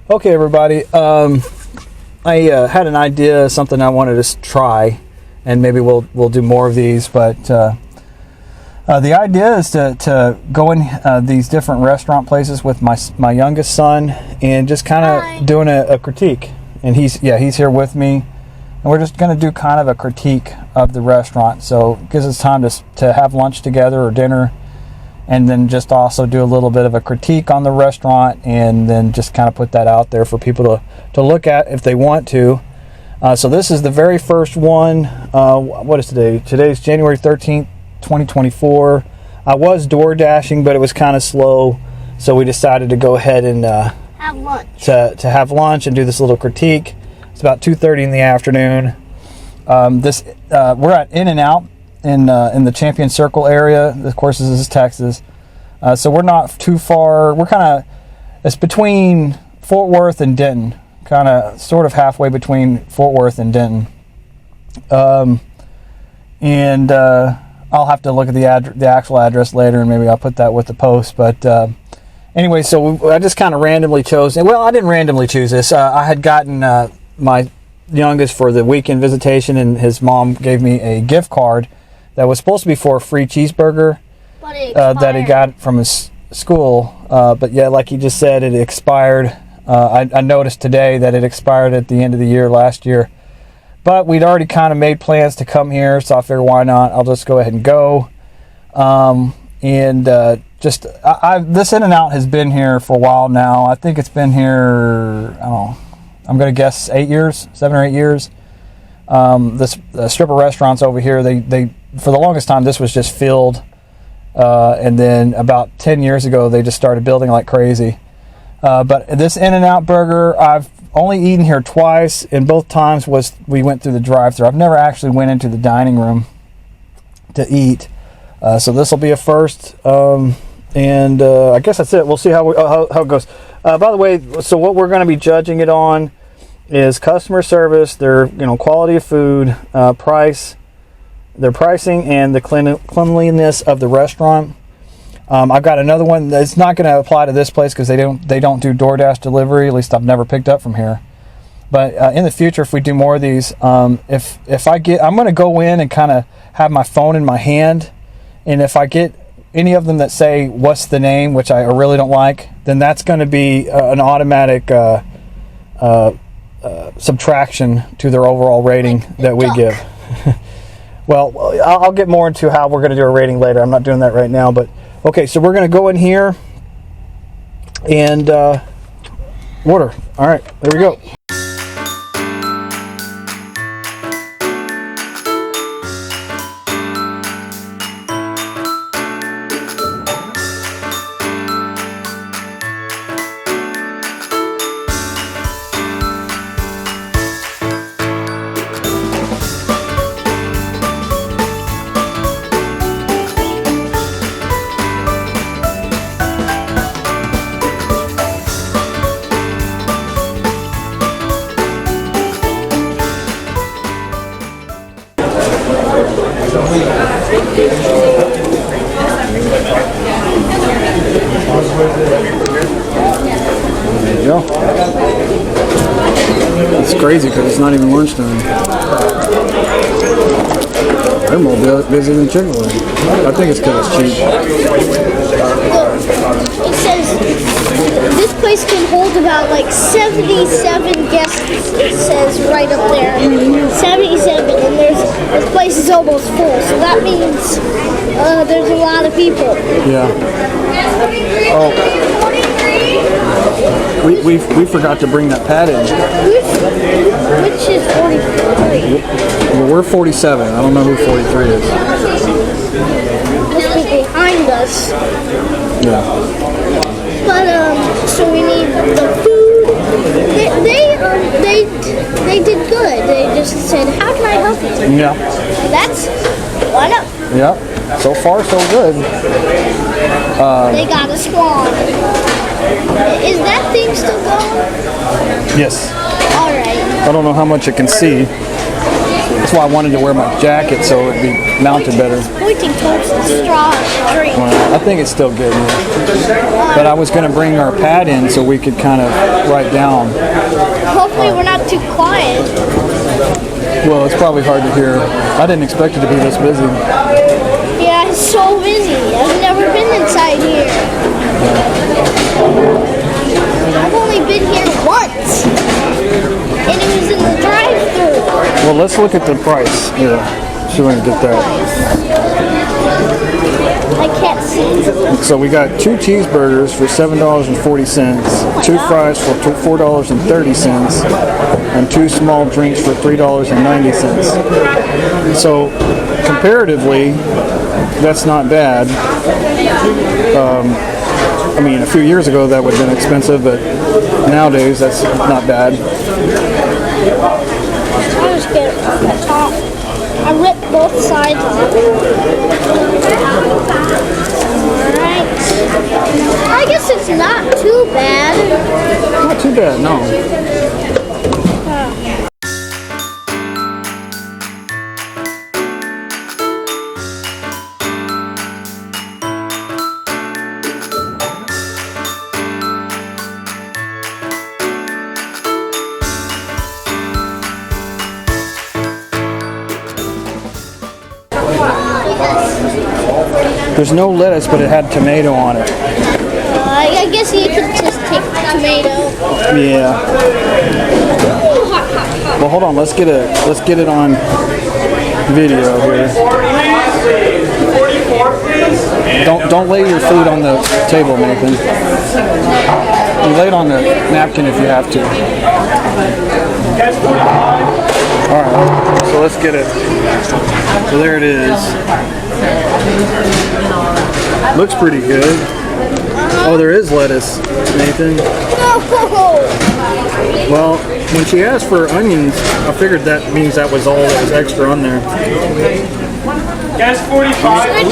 Okay, everybody. I had an idea, something I wanted to try, and maybe we'll do more of these. But the idea is to go in these different restaurant places with my youngest son and just kind of doing a critique. And he's here with me, and we're just going to do kind of a critique of the restaurant. So it gives us time to have lunch together or dinner, and then just also do a little bit of a critique on the restaurant, and then just kind of put that out there for people to look at if they want to. So this is the very first one. What is today? Today's January 13th, 2024. I was door dashing, but it was kind of slow, so we decided to go ahead and have lunch. To have lunch and do this little critique. It's about 2:30 in the afternoon. We're at In-N-Out in the Champion Circle area. Of course, this is Texas, so we're not too far. It's between Fort Worth and Denton, sort of halfway between Fort Worth and Denton. And I'll have to look at the actual address later, and maybe I'll put that with the post. But anyway, so I just kind of randomly chose. Well, I didn't randomly choose this. I had gotten my youngest for the weekend visitation, and his mom gave me a gift card that was supposed to be for a free cheeseburger that he got from his school. But yeah, like he just said, it expired. I noticed today that it expired at the end of the year last year. But we'd already kind of made plans to come here, so I figured why not? I'll just go ahead and go. This In-N-Out has been here for a while now. I think it's been here, I don't know, I'm going to guess 7 or 8 years. This strip of restaurants over here, they for the longest time, this was just filled. And then about 10 years ago, they just started building like crazy. But this In-N-Out burger, I've only eaten here twice, and both times we went through the drive-thru. I've never actually went into the dining room to eat. So this will be a first. And I guess that's it. We'll see how it goes. By the way, so what we're going to be judging it on is customer service, their quality of food, price, their pricing, and the cleanliness of the restaurant. I've got another one that's not going to apply to this place because they don't do DoorDash delivery. At least I've never picked up from here. But in the future, if we do more of these, I'm going to go in and kind of have my phone in my hand, and if I get any of them that say what's the name, which I really don't like, then that's going to be an automatic subtraction to their overall rating that we give. Well, I'll get more into how we're going to do a rating later. I'm not doing that right now, but okay, so we're going to go in here and order. All right, there we go. There you go. It's crazy because it's not even lunchtime. They're more busy than Chick-fil-A. I think it's because it's cheap. It says this place can hold about like 77 guests. It says right up there, 77, and this place is almost full. So that means there's a lot of people. Yeah. Oh. We forgot to bring that pad in. Which is 43? Well, we're 47. I don't know who 43 is. Must be behind us. Yeah. But so we need the food. They did good. They just said, "How can I help you?" Yeah. That's why not? Yeah. So far, so good. They got a swan. Is that thing still going? Yes. All right. I don't know how much it can see. That's why I wanted to wear my jacket so it'd be mounted better. Pointing towards the straw tree. I think it's still good. But I was going to bring our pad in so we could kind of write down. Hopefully we're not too quiet. Well, it's probably hard to hear. I didn't expect it to be this busy. Yeah, it's so busy. I've never been inside here. I've only been here once. And it was in the drive-thru. Well, let's look at the price here. See if we can get that. I can't see. So we got 2 cheeseburgers for $7.40, 2 fries for $4.30, and 2 small drinks for $3.90. So comparatively, that's not bad. I mean, a few years ago that would have been expensive, but nowadays that's not bad. I'll just get it from the top. I ripped both sides off. Alright. I guess it's not too bad. Not too bad, no. There's no lettuce, but it had tomato on it. I guess you could just take tomato. Yeah. Well, hold on. Let's get it on video here. Don't lay your food on the table, Nathan. You lay it on the napkin if you have to. All right. So let's get it. So there it is. Looks pretty good. Oh, there is lettuce, Nathan. No! Well, when she asked for onions, I figured that means that was all that was extra on there. Gas 45.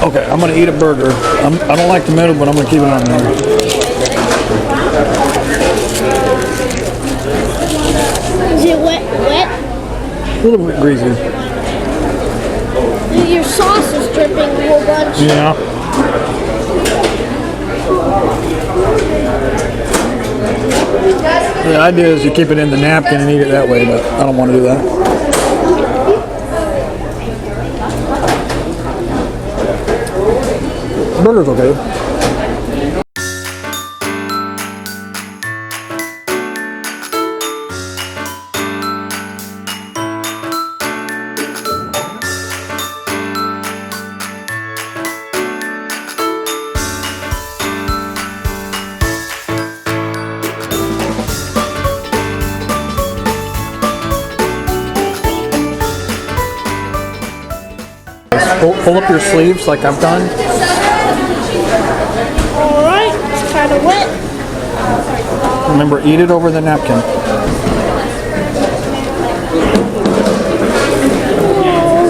Okay, I'm gonna eat a burger. I don't like the middle, but I'm gonna keep it on there. Is it wet? A little bit greasy. Your sauce is dripping a whole bunch. Yeah. The idea is you keep it in the napkin and eat it that way, but I don't want to do that. Burger's okay. Pull up your sleeves like I've done. Alright, it's kind of wet. Remember, eat it over the napkin.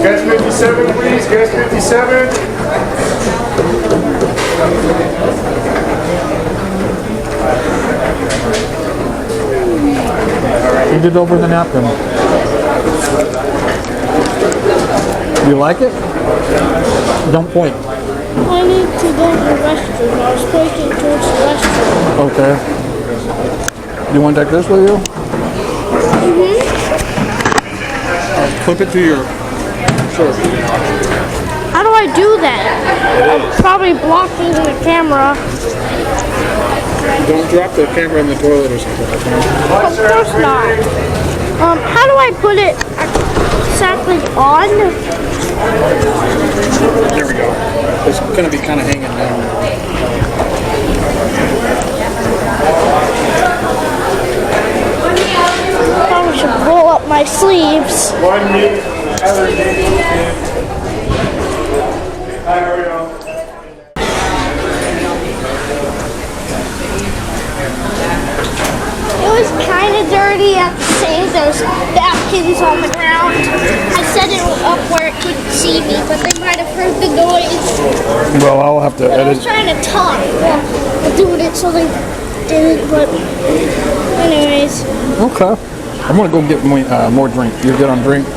Gas 57, please. Gas 57. Eat it over the napkin. You like it? Don't point. I need to go to the restroom. I was pointing towards the restroom. Okay. You want to take this with you? Clip it to your shirt. How do I do that? I'm probably blocking the camera. Don't drop the camera in the toilet or something like that. Of course not. How do I put it exactly on? There we go. It's going to be kind of hanging down. my sleeves. 1 meat, allergy. Hi, how are you? It was kind of dirty at the same. There's napkins on the ground. I set it up where it couldn't see me, but they might have heard the noise. Well, I'll have to But I was edit. trying to talk while doing it so they didn't, but anyways. Okay. I'm gonna go get more drink. You're good on drink?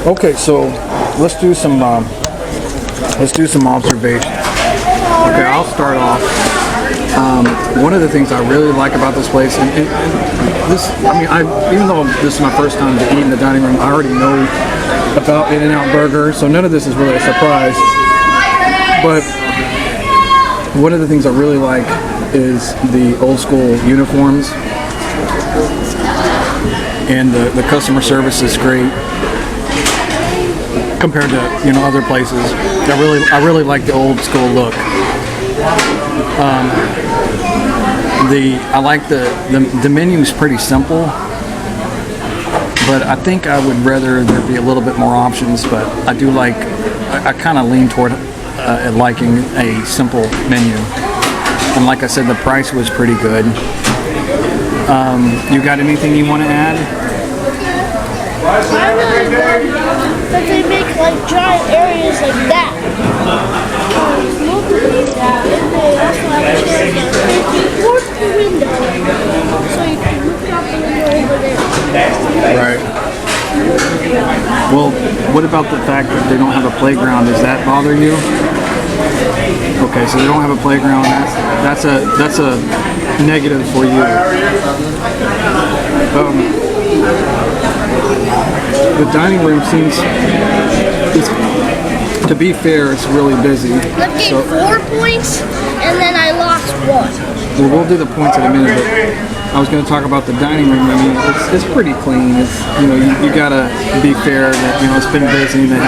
Okay, so let's do some observations. Okay, I'll start off. One of the things I really like about this place, and this, I mean, even though this is my first time to eat in the dining room, I already know about In-N-Out Burger, so none of this is really a surprise. But one of the things I really like is the old school uniforms, and the customer service is great compared to other places. I really like the old school look. I like the menu is pretty simple, but I think I would rather there be a little bit more options. But I do like, I kind of lean toward liking a simple menu. And like I said, the price was pretty good. You got anything you want to add? I really love that they make like giant areas like that. Look at that. And they also have chairs that towards the window, so you can look out the window over there. Right. Well, what about the fact that they don't have a playground? Does that bother you? Okay, so they don't have a playground. That's a negative for you. The dining room seems, to be fair, it's really busy. I gained 4 points, and then I lost 1. Well, we'll do the points in a minute. But I was going to talk about the dining room. I mean, it's pretty clean. It's you gotta be fair that it's been busy. They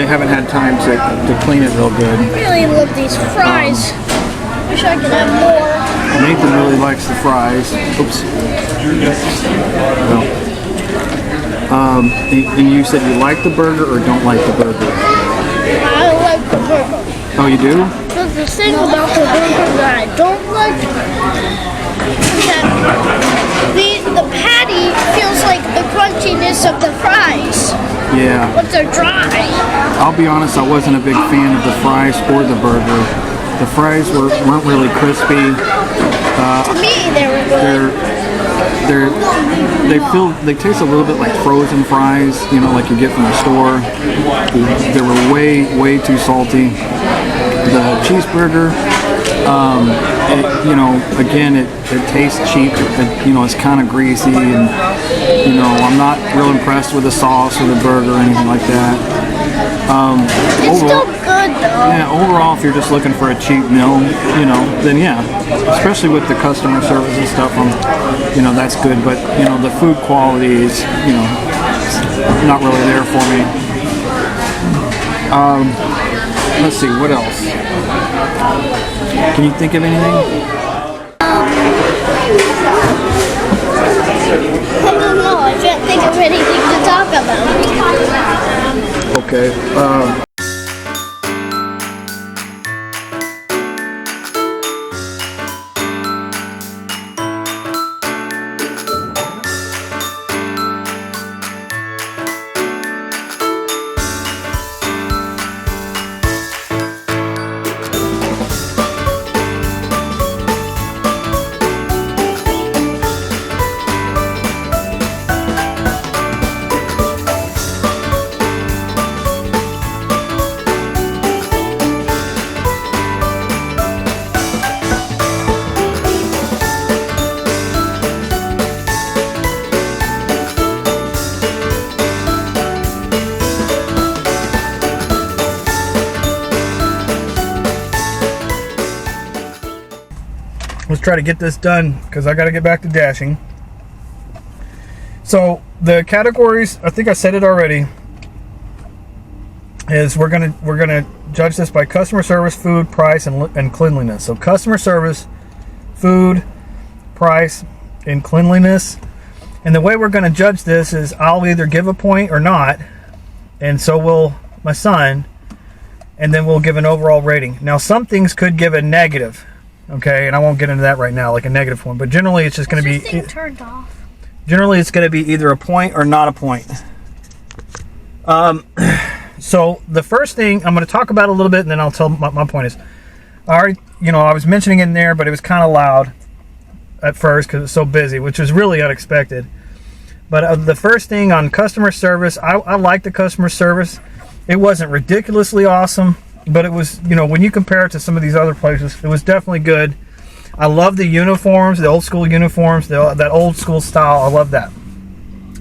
haven't had time to clean it real good. I really love these fries. Wish I could have more. Nathan really likes the fries. Oops. Well, and you said you like the burger or don't like the burger? I like the burger. Oh, you do? But the thing about the burger that I don't like is that the patty feels like the crunchiness of the fries, Yeah. but they're dry. I'll be honest, I wasn't a big fan of the fries or the burger. The fries weren't really crispy. To me, they were good. They taste a little bit like frozen fries, like you get from the store. They were way too salty. The cheeseburger, it tastes cheap. It's kind of greasy, and I'm not real impressed with the sauce or the burger or anything like that. It's still good though. Yeah, overall, if you're just looking for a cheap meal, then yeah, especially with the customer service and stuff, that's good. But the food quality is, not really there for me. Let's see, what else? Can you think of anything? I don't know. I can't think of anything to talk about. Okay. Let's try to get this done because I got to get back to dashing. So the categories, I think I said it already, is we're gonna judge this by customer service, food, price, and cleanliness. So customer service, food, price, and cleanliness. And the way we're going to judge this is I'll either give a point or not, and so will my son, and then we'll give an overall rating. Now, some things could give a negative, okay, and I won't get into that right now, like a negative one, but generally it's just going to be... Thing turned off. Generally, it's going to be either a point or not a point. So the first thing I'm going to talk about a little bit, and then I'll tell my point is, I was mentioning in there, but it was kind of loud at first because it's so busy, which was really unexpected. But the first thing on customer service, I like the customer service. It wasn't ridiculously awesome, but it was, when you compare it to some of these other places, it was definitely good. I love the uniforms, the old school uniforms, that old school style. I love that.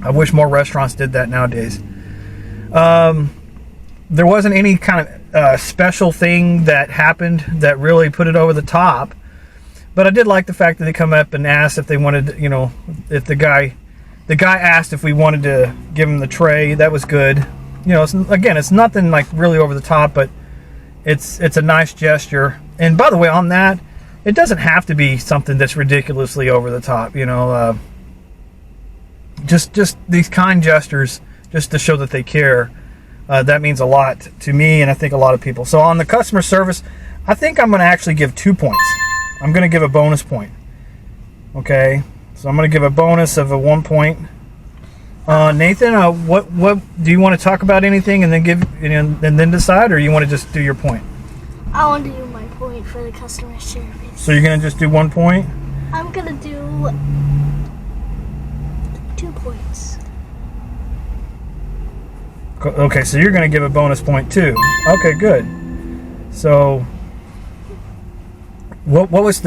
I wish more restaurants did that nowadays. There wasn't any kind of special thing that happened that really put it over the top. But I did like the fact that they come up and asked if they wanted, if the guy asked if we wanted to give him the tray. That was good. It's nothing like really over the top, but it's a nice gesture. And by the way, on that, it doesn't have to be something that's ridiculously over the top, just these kind gestures, just to show that they care. That means a lot to me, and I think a lot of people. So on the customer service, I think I'm going to actually give 2 points. I'm going to give a bonus point. Okay, so I'm going to give a bonus of a 1 point. Nathan, what do you want to talk about anything and then and then decide, or you want to just do your point? I want to do my point for the customer service. So you're going to just do 1 point? I'm going to do 2 points. Okay, so you're going to give a bonus point too. Okay, good. So, what was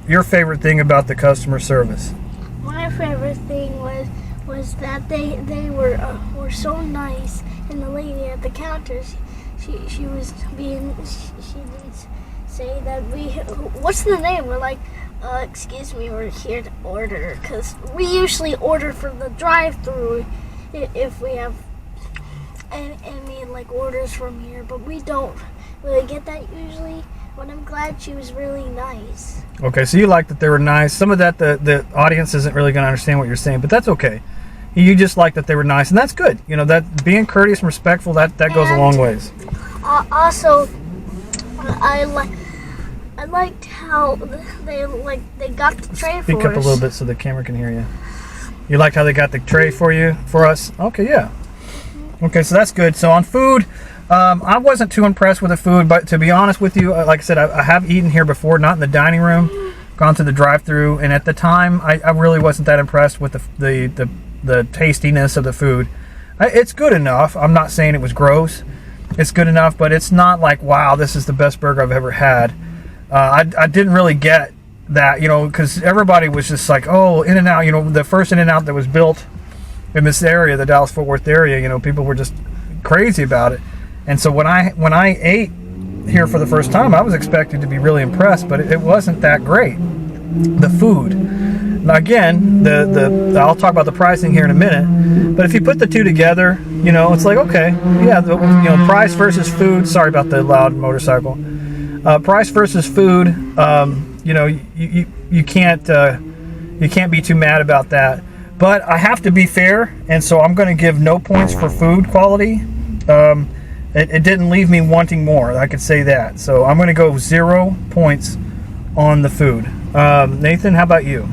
your favorite thing about the customer service? My favorite thing was that they were so nice, and the lady at the counters, she was being, she didn't say that what's the name? We're like, excuse me, we're here to order, because we usually order from the drive-thru if we have any like orders from here, but we don't really get that usually. But I'm glad she was really nice. Okay, so you like that they were nice. Some of that the audience isn't really going to understand what you're saying, but that's okay. You just like that they were nice, and that's good. That being courteous and respectful, that goes a long ways. Also, I liked how they got the tray for us. Speak up a little bit so the camera can hear you. You liked how they got the tray for us? Okay, yeah. Okay, so that's good. So on food, I wasn't too impressed with the food, but to be honest with you, like I said, I have eaten here before, not in the dining room, gone to the drive-thru, and at the time, I really wasn't that impressed with the tastiness of the food. It's good enough. I'm not saying it was gross. It's good enough, but it's not like, wow, this is the best burger I've ever had. I didn't really get that, because everybody was just like, oh, In-N-Out, the first In-N-Out that was built in this area, the Dallas-Fort Worth area, people were just crazy about it. And so when I ate here for the first time, I was expecting to be really impressed, but it wasn't that great. The food. Now again, I'll talk about the pricing here in a minute, but if you put the two together, it's like, okay, yeah, price versus food. Sorry about the loud motorcycle. Price versus food. You can't be too mad about that. But I have to be fair, and so I'm going to give no points for food quality. It didn't leave me wanting more, I could say that. So I'm going to go 0 points on the food. Nathan, how about you?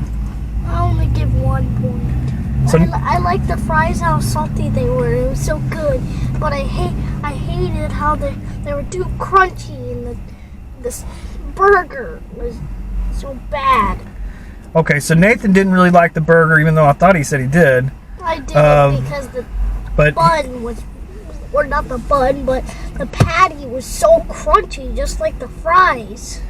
I only give 1 point. So I like the fries, how salty they were. It was so good. But I hated how they were too crunchy, and this burger was so bad. Okay, so Nathan didn't really like the burger, even though I thought he said he did. I did because the bun was, or not the bun, but the patty was so crunchy, just like the fries.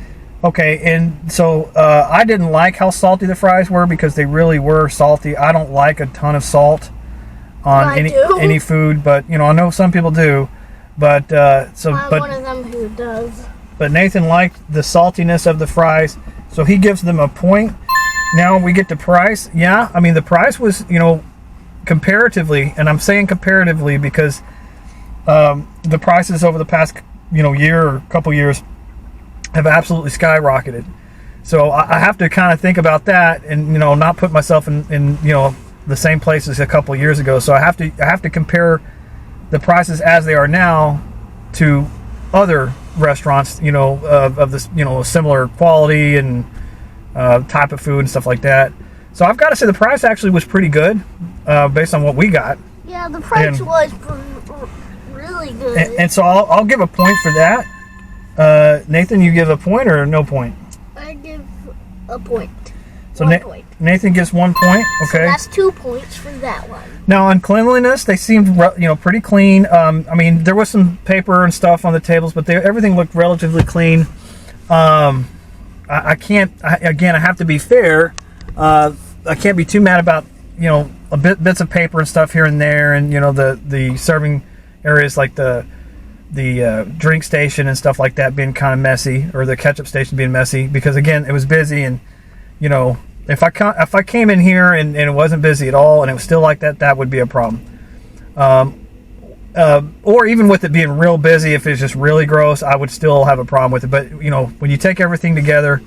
Okay, and so I didn't like how salty the fries were because they really were salty. I don't like a ton of salt on any food, but I know some people do. But I'm one of them who does. But Nathan liked the saltiness of the fries, so he gives them a point. Now we get to price. Yeah, I mean the price was, comparatively, and I'm saying comparatively because the prices over the past, year or couple years have absolutely skyrocketed. So I have to kind of think about that, and not put myself in the same place as a couple years ago. So I have to compare the prices as they are now to other restaurants, of this, similar quality and type of food and stuff like that. So I've got to say the price actually was pretty good based on what we got. Yeah, the price was really good. And so I'll give a point for that. Nathan, you give a point or no point? I give a point. So Point. Nathan gets 1 point. Okay. So that's 2 points for that one. Now on cleanliness, they seemed pretty clean. I mean, there was some paper and stuff on the tables, but everything looked relatively clean. I have to be fair. I can't be too mad about bits of paper and stuff here and there, and the serving areas like the drink station and stuff like that being kind of messy, or the ketchup station being messy, because again it was busy, and if I came in here and it wasn't busy at all and it was still like that, that would be a problem. Or even with it being real busy, if it's just really gross, I would still have a problem with it. But when you take everything together,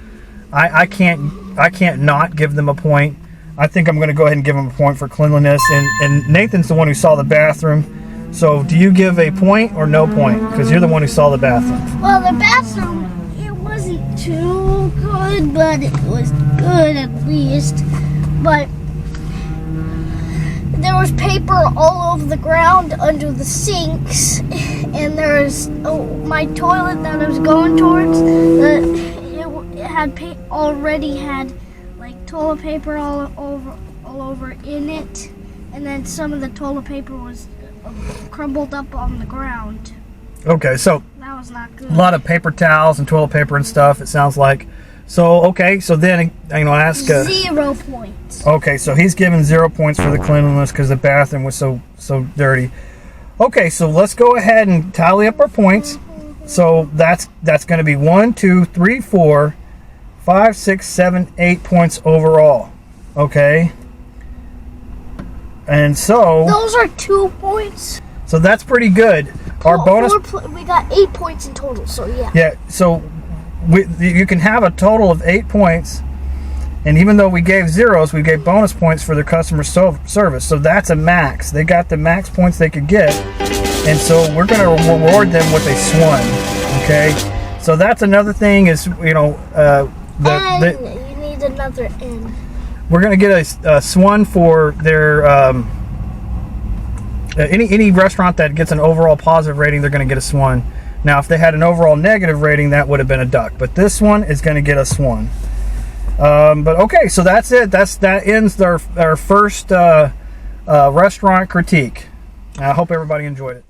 I can't not give them a point. I think I'm going to go ahead and give them a point for cleanliness. And Nathan's the one who saw the bathroom. So do you give a point or no point? Because you're the one who saw the bathroom. Well, the bathroom, it wasn't too good, but it was good at least. But there was paper all over the ground under the sinks, and there's my toilet that I was going towards. It had already had like toilet paper all over in it, and then some of the toilet paper was crumbled up on the ground. Okay, so that was not good. A lot of paper towels and toilet paper and stuff, it sounds like. So okay, so then I ask 0 points. Okay, so he's given 0 points for the cleanliness because the bathroom was so dirty. Okay, so let's go ahead and tally up our points. So that's going to be 1, 2, 3, 4, 5, 6, 7, 8 points overall. Okay. And so those are 2 points. So that's pretty good. Our bonus. We got 8 points in total. So yeah. Yeah. So you can have a total of 8 points, and even though we gave zeros, we gave bonus points for their customer service. So that's a max. They got the max points they could get, and so we're going to reward them with a swan. Okay. So that's another thing is you need another N. We're going to get a swan for their any restaurant that gets an overall positive rating, they're going to get a swan. Now, if they had an overall negative rating, that would have been a duck. But this one is going to get a swan. But okay, so that's it. That ends our first restaurant critique. I hope everybody enjoyed it.